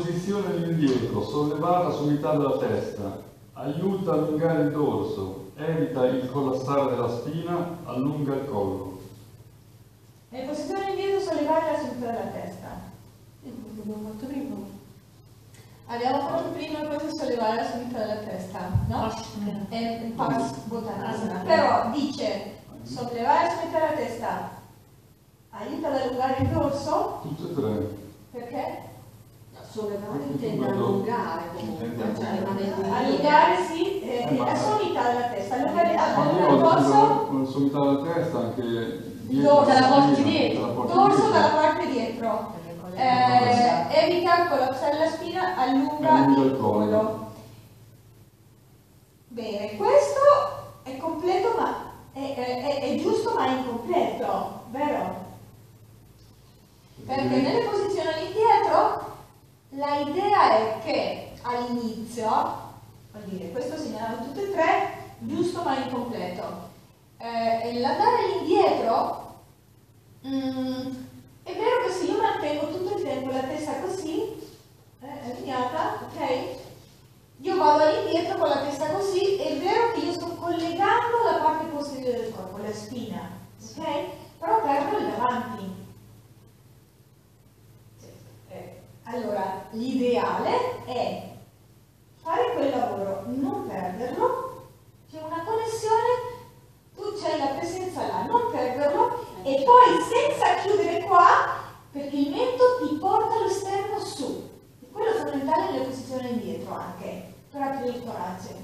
Posizione all'indietro, sollevata su metà della testa, aiuta a allungare il dorso, evita il collassare della spina, allunga il collo. Posizione all'indietro, sollevare la sommità della testa. Abbiamo fatto prima. Abbiamo fatto prima questo sollevare la sommità della testa, no? È Parsvottanasana. Però dice sollevare la sommità della testa aiuta ad allungare il dorso. Tutte e tre. Perché? Sollevare intende allungare comunque, cioè allungare sì, la sommità della testa, allungare il dorso. La sommità della testa anche dorso dalla parte dietro. Dorso dalla parte dietro. Evita collassare la spina, allunga il collo. Bene, questo è completo, ma è giusto ma è incompleto, vero? Perché nelle posizioni all'indietro la idea è che all'inizio, vuol dire, questo segnalava tutte e tre, giusto ma incompleto. L'andare all'indietro, è vero che se io mantengo tutto il tempo la testa così, allineata, ok? Io vado all'indietro con la testa così, è vero che io sto collegando la parte posteriore del corpo, la spina, ok? Però perdo il davanti. Allora, l'ideale è fare quel lavoro, non perderlo, c'è una connessione, tu c'hai la presenza là, non perderlo, e poi senza chiudere qua, perché il mento ti porta lo sterno su. E quello è fondamentale nelle posizioni indietro anche, per aprire il torace.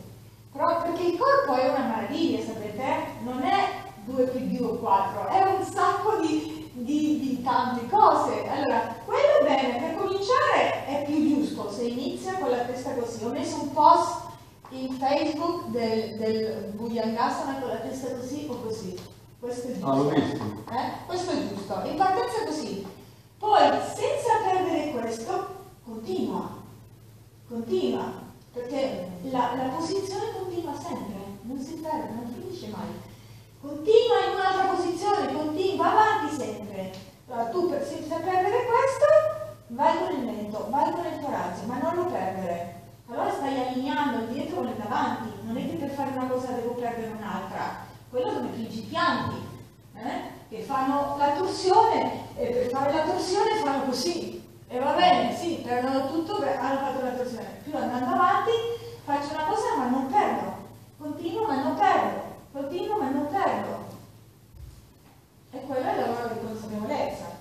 Però perché il corpo è una meraviglia, sapete? Non è 2 più 2 o 4, è un sacco di tante cose. Allora, quello bene, per cominciare è più giusto se inizia con la testa così. Ho messo un post in Facebook del Bhujangasana con la testa così o così. Questo è giusto. L'ho visto. Questo è giusto. In partenza così. Poi, senza perdere questo, continua, perché la posizione continua sempre, non si perde, non finisce mai. Continua in un'altra posizione, va avanti sempre. Allora tu senza perdere questo, vai con il mento, vai con il torace, ma non lo perdere. Allora stai allineando il dietro con il davanti, non è che per fare una cosa devo perdere un'altra. Quello sono i principianti, che fanno la torsione e per fare la torsione fanno così. E va bene, sì, perdono tutto, hanno fatto la torsione. Più andando avanti, faccio una cosa ma non perdo. Continuo ma non perdo. Continuo ma non perdo. E quello è il lavoro di consapevolezza.